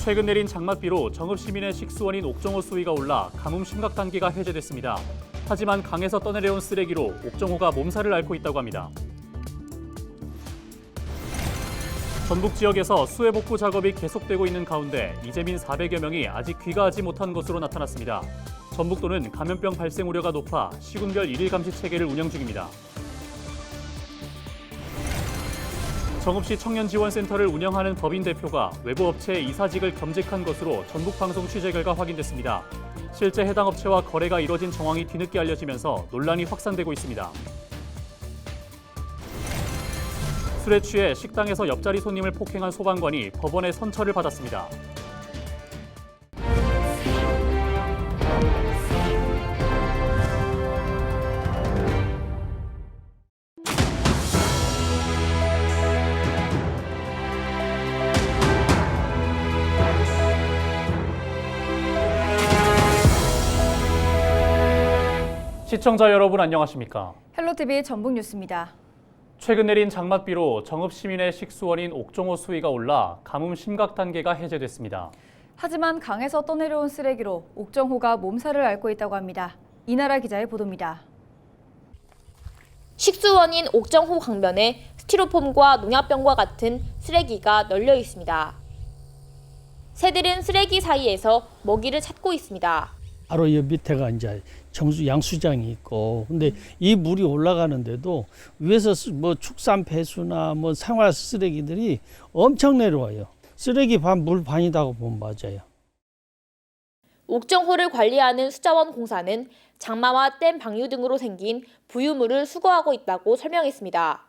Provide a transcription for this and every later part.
최근 내린 장맛비로 정읍시민의 식수원인 옥정호 수위가 올라 가뭄 심각 단계가 해제됐습니다. 하지만 강에서 떠내려온 쓰레기로 옥정호가 몸살을 앓고 있다고 합니다. 전북 지역에서 수해 복구 작업이 계속되고 있는 가운데 이재민 400여 명이 아직 귀가하지 못한 것으로 나타났습니다. 전북도는 감염병 발생 우려가 높아 시군별 일일 감시 체계를 운영 중입니다. 정읍시 청년지원센터를 운영하는 법인 대표가 외부 업체의 이사직을 겸직한 것으로 전북방송 취재 결과 확인됐습니다. 실제 해당 업체와 거래가 이뤄진 정황이 뒤늦게 알려지면서 논란이 확산되고 있습니다. 술에 취해 식당에서 옆자리 손님을 폭행한 소방관이 법원의 선처를 받았습니다. 시청자 여러분 안녕하십니까? 헬로티비 전북뉴스입니다. 최근 내린 장맛비로 정읍 시민의 식수원인 옥정호 수위가 올라 가뭄 심각 단계가 해제됐습니다. 하지만 강에서 떠내려온 쓰레기로 옥정호가 몸살을 앓고 있다고 합니다. 이나라 기자의 보도입니다. 식수원인 옥정호 강변에 스티로폼과 농약병과 같은 쓰레기가 널려 있습니다. 새들은 쓰레기 사이에서 먹이를 찾고 있습니다. 바로 옆 밑에가 이제 양수장이 있고, 근데 이 물이 올라가는데도 위에서 뭐 축산 폐수나 뭐 생활 쓰레기들이 엄청 내려와요. 쓰레기 반, 물 반이라고 보면 맞아요. 옥정호를 관리하는 수자원 공사는 장마와 댐 방류 등으로 생긴 부유물을 수거하고 있다고 설명했습니다.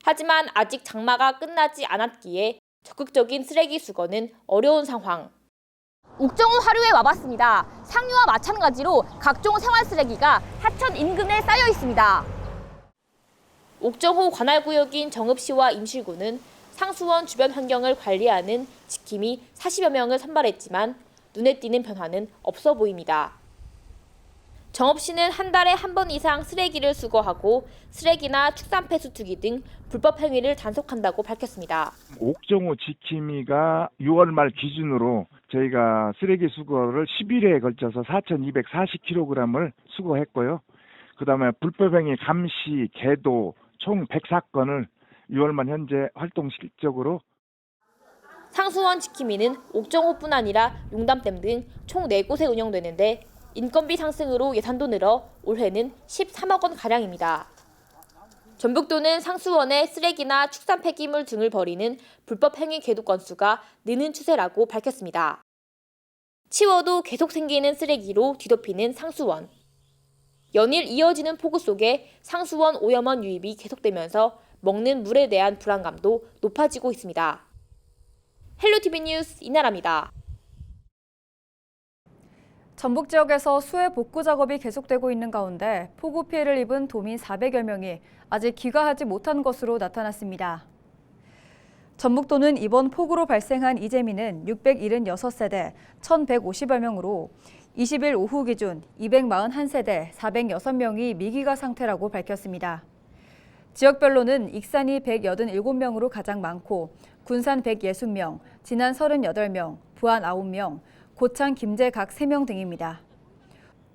하지만 아직 장마가 끝나지 않았기에 적극적인 쓰레기 수거는 어려운 상황. 옥정호 하류에 와봤습니다. 상류와 마찬가지로 각종 생활 쓰레기가 하천 인근에 쌓여 있습니다. 옥정호 관할구역인 정읍시와 임실구는 상수원 주변 환경을 관리하는 지킴이 40여 명을 선발했지만 눈에 띄는 변화는 없어 보입니다. 정읍시는 한 달에 한 번 이상 쓰레기를 수거하고 쓰레기나 축산폐수 투기 등 불법 행위를 단속한다고 밝혔습니다. 옥정호 지킴이가 6월 말 기준으로 저희가 쓰레기 수거를 10일에 걸쳐서 4,240kg을 수거했고요. 그다음에 불법행위 감시, 계도 총 100사건을 6월 말 현재 활동 실적으로 상수원 지킴이는 옥정호뿐 아니라 용담댐 등 총 4곳에 운영되는데 인건비 상승으로 예산도 늘어 올해는 13억 원 가량입니다. 전북도는 상수원에 쓰레기나 축산 폐기물 등을 버리는 불법 행위 계도 건수가 느는 추세라고 밝혔습니다. 치워도 계속 생기는 쓰레기로 뒤덮이는 상수원. 연일 이어지는 폭우 속에 상수원 오염원 유입이 계속되면서 먹는 물에 대한 불안감도 높아지고 있습니다. 헬로티비 뉴스 이나라입니다. 전북 지역에서 수해 복구 작업이 계속되고 있는 가운데 폭우 피해를 입은 도민 400여 명이 아직 귀가하지 못한 것으로 나타났습니다. 전북도는 이번 폭우로 발생한 이재민은 676세대 1,150여 명으로 20일 오후 기준 241세대 406명이 미귀가 상태라고 밝혔습니다. 지역별로는 익산이 187명으로 가장 많고 군산 160명, 진안 38명, 부안 9명, 고창, 김제 각 3명 등입니다.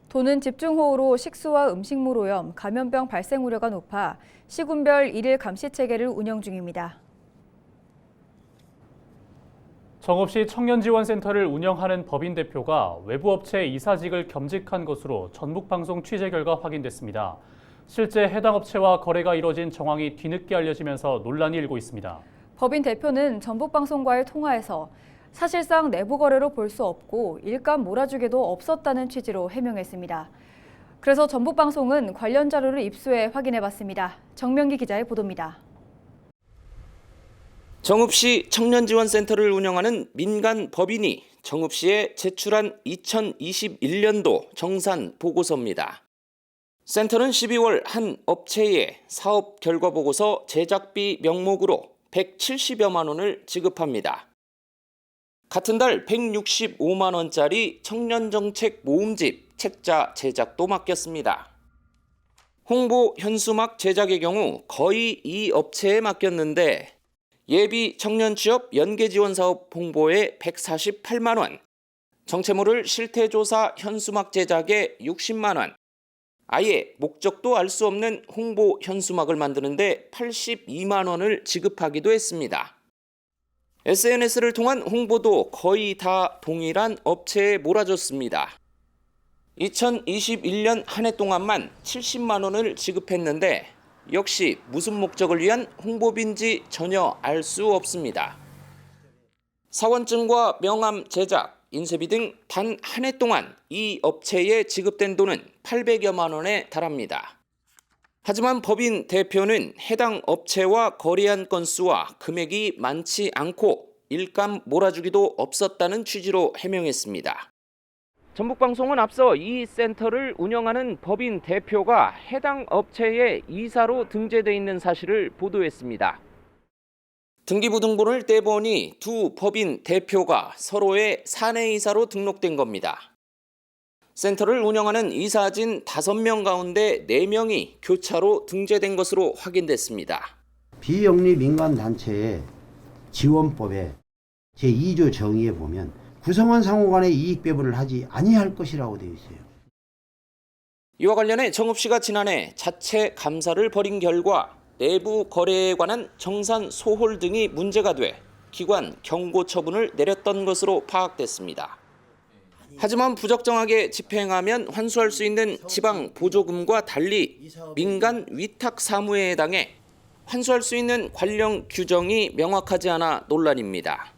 도는 집중호우로 식수와 음식물 오염, 감염병 발생 우려가 높아 시군별 일일 감시 체계를 운영 중입니다. 정읍시 청년지원센터를 운영하는 법인 대표가 외부 업체 이사직을 겸직한 것으로 전북방송 취재 결과 확인됐습니다. 실제 해당 업체와 거래가 이뤄진 정황이 뒤늦게 알려지면서 논란이 일고 있습니다. 법인 대표는 전북방송과의 통화에서 사실상 내부 거래로 볼 수 없고 일감 몰아주기도 없었다는 취지로 해명했습니다. 그래서 전북방송은 관련 자료를 입수해 확인해봤습니다. 정명기 기자의 보도입니다. 정읍시 청년지원센터를 운영하는 민간 법인이 정읍시에 제출한 2021년도 정산 보고서입니다. 센터는 12월 한 업체에 사업 결과 보고서 제작비 명목으로 170여만 원을 지급합니다. 같은 달 165만 원짜리 청년정책 모음집 책자 제작도 맡겼습니다. 홍보 현수막 제작의 경우 거의 이 업체에 맡겼는데 예비 청년 취업 연계 지원 사업 홍보에 148만 원, 정체모를 실태조사 현수막 제작에 60만 원, 아예 목적도 알 수 없는 홍보 현수막을 만드는데 82만 원을 지급하기도 했습니다. SNS를 통한 홍보도 거의 다 동일한 업체에 몰아줬습니다. 2021년 한 해 동안만 70만 원을 지급했는데 역시 무슨 목적을 위한 홍보비인지 전혀 알 수 없습니다. 사원증과 명함 제작, 인쇄비 등 단 한 해 동안 이 업체에 지급된 돈은 800여만 원에 달합니다. 하지만 법인 대표는 해당 업체와 거래한 건수와 금액이 많지 않고 일감 몰아주기도 없었다는 취지로 해명했습니다. 전북방송은 앞서 이 센터를 운영하는 법인 대표가 해당 업체의 이사로 등재돼 있는 사실을 보도했습니다. 등기부등본을 떼보니 두 법인 대표가 서로의 사내이사로 등록된 겁니다. 센터를 운영하는 이사진 5명 가운데 4명이 교차로 등재된 것으로 확인됐습니다. 비영리 민간단체의 지원법에 제2조 정의에 보면 구성원 상호 간의 이익 배분을 하지 아니할 것이라고 되어 있어요. 이와 관련해 정읍시가 지난해 자체 감사를 벌인 결과 내부 거래에 관한 정산 소홀 등이 문제가 돼 기관 경고 처분을 내렸던 것으로 파악됐습니다. 하지만 부적정하게 집행하면 환수할 수 있는 지방 보조금과 달리 민간 위탁 사무에 해당해 환수할 수 있는 관련 규정이 명확하지 않아 논란입니다.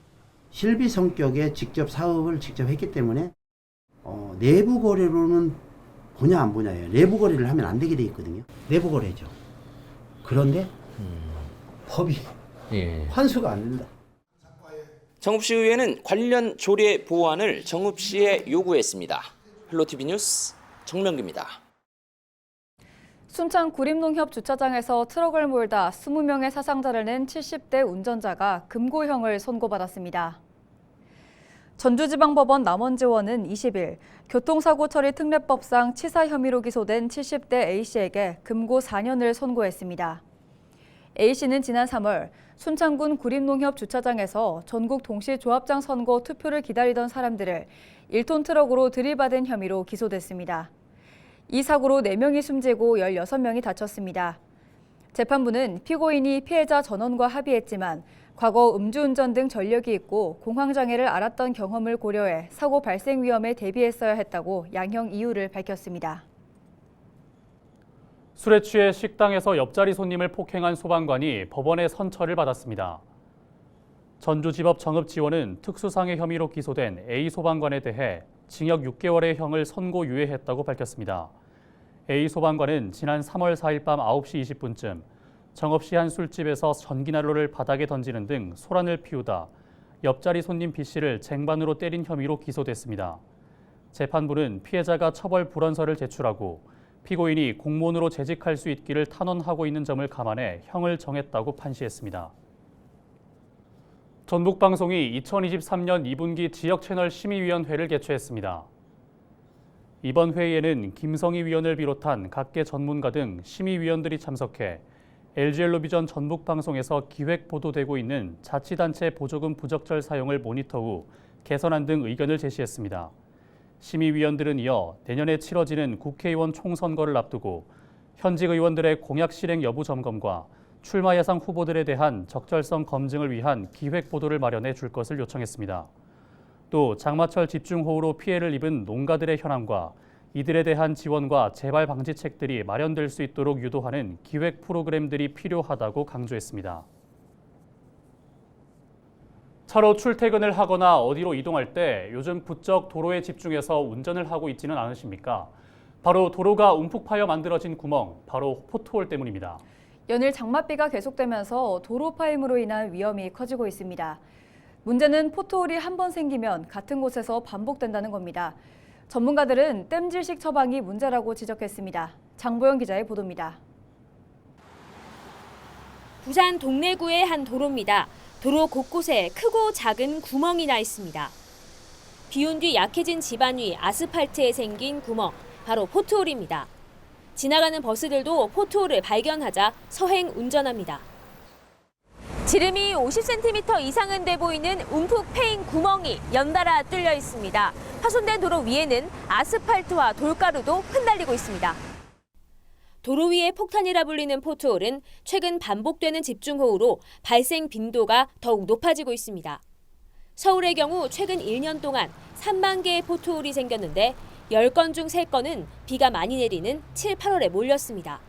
실비 성격의 직접 사업을 직접 했기 때문에 내부 거래로는 보냐 안 보냐예요. 내부 거래를 하면 안 되게 돼 있거든요. 내부 거래죠. 그런데 법이 환수가 안 된다. 정읍시의회는 관련 조례 보완을 정읍시에 요구했습니다. 헬로티비 뉴스 정명기입니다. 순창 구림농협 주차장에서 트럭을 몰다 20명의 사상자를 낸 70대 운전자가 금고형을 선고받았습니다. 전주지방법원 남원지원은 20일 교통사고 처리 특례법상 치사 혐의로 기소된 70대 A씨에게 금고 4년을 선고했습니다. A씨는 지난 3월 순창군 구림농협 주차장에서 전국 동시조합장 선거 투표를 기다리던 사람들을 1톤 트럭으로 들이받은 혐의로 기소됐습니다. 이 사고로 4명이 숨지고 16명이 다쳤습니다. 재판부는 피고인이 피해자 전원과 합의했지만 과거 음주운전 등 전력이 있고 공황장애를 앓았던 경험을 고려해 사고 발생 위험에 대비했어야 했다고 양형 이유를 밝혔습니다. 술에 취해 식당에서 옆자리 손님을 폭행한 소방관이 법원의 선처를 받았습니다. 전주지법 정읍지원은 특수상해 혐의로 기소된 A 소방관에 대해 징역 6개월의 형을 선고유예했다고 밝혔습니다. A 소방관은 지난 3월 4일 밤 9시 20분쯤 정읍시 한 술집에서 전기난로를 바닥에 던지는 등 소란을 피우다 옆자리 손님 B씨를 쟁반으로 때린 혐의로 기소됐습니다. 재판부는 피해자가 처벌 불원서를 제출하고 피고인이 공무원으로 재직할 수 있기를 탄원하고 있는 점을 감안해 형을 정했다고 판시했습니다. 전북방송이 2023년 2분기 지역채널 심의위원회를 개최했습니다. 이번 회의에는 김성희 위원을 비롯한 각계 전문가 등 심의위원들이 참석해 LG엘로비전 전북방송에서 기획 보도되고 있는 자치단체 보조금 부적절 사용을 모니터 후 개선안 등 의견을 제시했습니다. 심의위원들은 이어 내년에 치러지는 국회의원 총선거를 앞두고 현직 의원들의 공약 실행 여부 점검과 출마 예상 후보들에 대한 적절성 검증을 위한 기획 보도를 마련해 줄 것을 요청했습니다. 또 장마철 집중호우로 피해를 입은 농가들의 현황과 이들에 대한 지원과 재발 방지책들이 마련될 수 있도록 유도하는 기획 프로그램들이 필요하다고 강조했습니다. 차로 출퇴근을 하거나 어디로 이동할 때 요즘 부쩍 도로에 집중해서 운전을 하고 있지는 않으십니까? 바로 도로가 움푹 파여 만들어진 구멍, 바로 포트홀 때문입니다. 연일 장맛비가 계속되면서 도로 파임으로 인한 위험이 커지고 있습니다. 문제는 포트홀이 한 번 생기면 같은 곳에서 반복된다는 겁니다. 전문가들은 땜질식 처방이 문제라고 지적했습니다. 장보영 기자의 보도입니다. 부산 동래구의 한 도로입니다. 도로 곳곳에 크고 작은 구멍이 나 있습니다. 비온 뒤 약해진 지반 위 아스팔트에 생긴 구멍, 바로 포트홀입니다. 지나가는 버스들도 포트홀을 발견하자 서행 운전합니다. 지름이 50cm 이상은 돼 보이는 움푹 패인 구멍이 연달아 뚫려 있습니다. 파손된 도로 위에는 아스팔트와 돌가루도 흩날리고 있습니다. 도로 위의 폭탄이라 불리는 포트홀은 최근 반복되는 집중호우로 발생 빈도가 더욱 높아지고 있습니다. 서울의 경우 최근 1년 동안 3만 개의 포트홀이 생겼는데 10건 중 3건은 비가 많이 내리는 7, 8월에 몰렸습니다.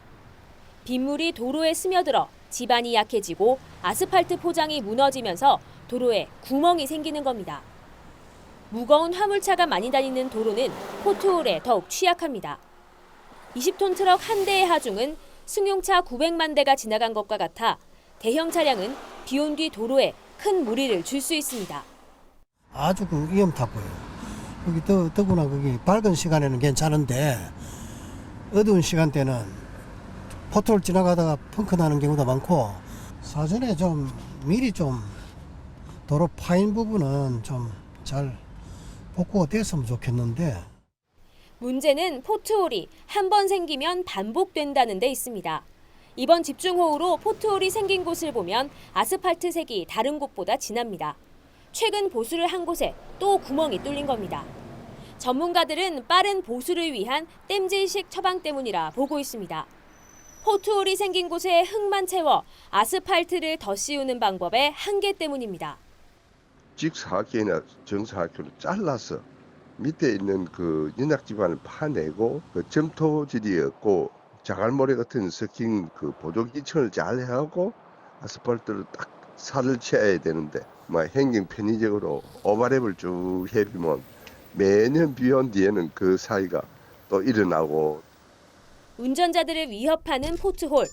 빗물이 도로에 스며들어 지반이 약해지고 아스팔트 포장이 무너지면서 도로에 구멍이 생기는 겁니다. 무거운 화물차가 많이 다니는 도로는 포트홀에 더욱 취약합니다. 20톤 트럭 한 대의 하중은 승용차 900만 대가 지나간 것과 같아 대형 차량은 비 온 뒤 도로에 큰 무리를 줄 수 있습니다. 아주 위험하고요. 여기 더구나 거기 밝은 시간에는 괜찮은데 어두운 시간대는 포트홀 지나가다가 펑크 나는 경우도 많고 사전에 좀 미리 좀 도로 파인 부분은 좀 잘 복구가 됐으면 좋겠는데. 문제는 포트홀이 한 번 생기면 반복된다는 데 있습니다. 이번 집중호우로 포트홀이 생긴 곳을 보면 아스팔트 색이 다른 곳보다 진합니다. 최근 보수를 한 곳에 또 구멍이 뚫린 겁니다. 전문가들은 빠른 보수를 위한 땜질식 처방 때문이라 보고 있습니다. 포트홀이 생긴 곳에 흙만 채워 아스팔트를 더 씌우는 방법의 한계 때문입니다. 직사각형이나 정사각형으로 잘라서 밑에 있는 그 연약 지반을 파내고 그 점토질이었고 자갈모래 같은 섞인 그 보조기층을 잘 해하고 아스팔트를 딱 살을 쳐야 되는데 행정 편의적으로 오버랩을 쭉 해비면 매년 비 온 뒤에는 그 사이가 또 일어나고. 운전자들을 위협하는 포트홀.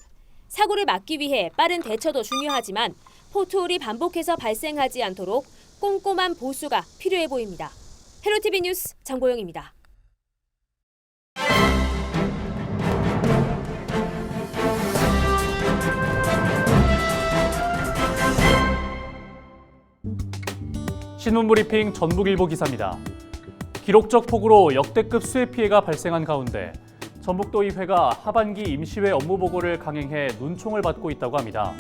사고를 막기 위해 빠른 대처도 중요하지만 포트홀이 반복해서 발생하지 않도록 꼼꼼한 보수가 필요해 보입니다. 헬로티비 뉴스 장보영입니다. 신문브리핑 전북일보 기사입니다. 기록적 폭우로 역대급 수해 피해가 발생한 가운데 전북도의회가 하반기 임시회 업무 보고를 강행해 눈총을 받고 있다고 합니다.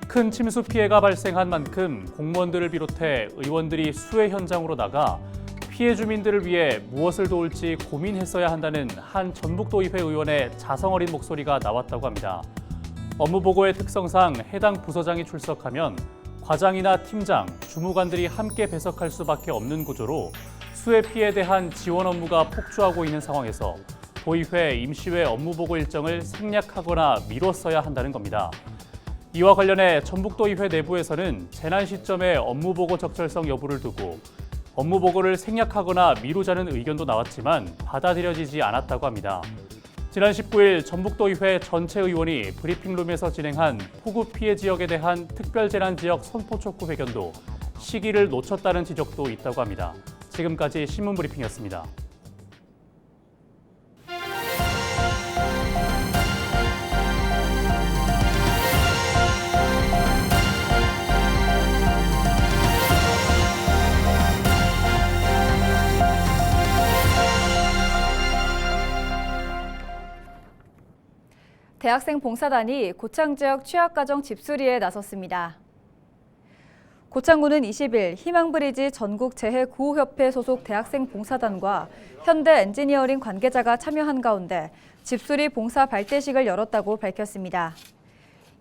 큰 침수 피해가 발생한 만큼 공무원들을 비롯해 의원들이 수해 현장으로 나가 피해 주민들을 위해 무엇을 도울지 고민했어야 한다는 한 전북도의회 의원의 자성 어린 목소리가 나왔다고 합니다. 업무 보고의 특성상 해당 부서장이 출석하면 과장이나 팀장, 주무관들이 함께 배석할 수밖에 없는 구조로 수해 피해에 대한 지원 업무가 폭주하고 있는 상황에서 도의회 임시회 업무 보고 일정을 생략하거나 미뤘어야 한다는 겁니다. 이와 관련해 전북도의회 내부에서는 재난 시점에 업무 보고 적절성 여부를 두고 업무 보고를 생략하거나 미루자는 의견도 나왔지만 받아들여지지 않았다고 합니다. 지난 19일 전북도의회 전체 의원이 브리핑룸에서 진행한 폭우 피해 지역에 대한 특별재난지역 선포 촉구 회견도 시기를 놓쳤다는 지적도 있다고 합니다. 지금까지 신문브리핑이었습니다. 대학생 봉사단이 고창 지역 취약가정 집수리에 나섰습니다. 고창군은 20일 희망브리지 전국재해구호협회 소속 대학생 봉사단과 현대 엔지니어링 관계자가 참여한 가운데 집수리 봉사 발대식을 열었다고 밝혔습니다.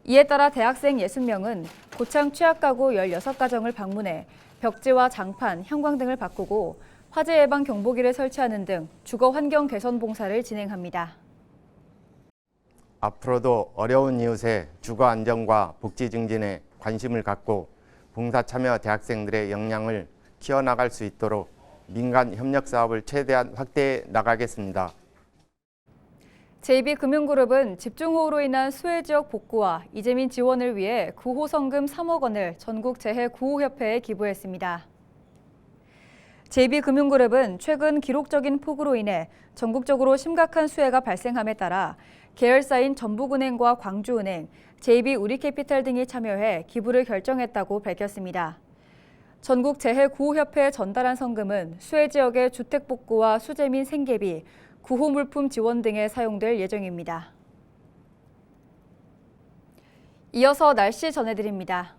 이에 따라 대학생 60명은 고창 취약가구 16가정을 방문해 벽지와 장판, 형광 등을 바꾸고 화재 예방 경보기를 설치하는 등 주거 환경 개선 봉사를 진행합니다. 앞으로도 어려운 이웃의 주거 안정과 복지 증진에 관심을 갖고 봉사 참여 대학생들의 역량을 키워나갈 수 있도록 민간 협력 사업을 최대한 확대해 나가겠습니다. JB금융그룹은 집중호우로 인한 수해 지역 복구와 이재민 지원을 위해 구호 성금 3억 원을 전국재해구호협회에 기부했습니다. JB금융그룹은 최근 기록적인 폭우로 인해 전국적으로 심각한 수해가 발생함에 따라 계열사인 전북은행과 광주은행, JB우리캐피탈 등이 참여해 기부를 결정했다고 밝혔습니다. 전국재해구호협회에 전달한 성금은 수해 지역의 주택 복구와 수재민 생계비, 구호 물품 지원 등에 사용될 예정입니다. 이어서 날씨 전해드립니다.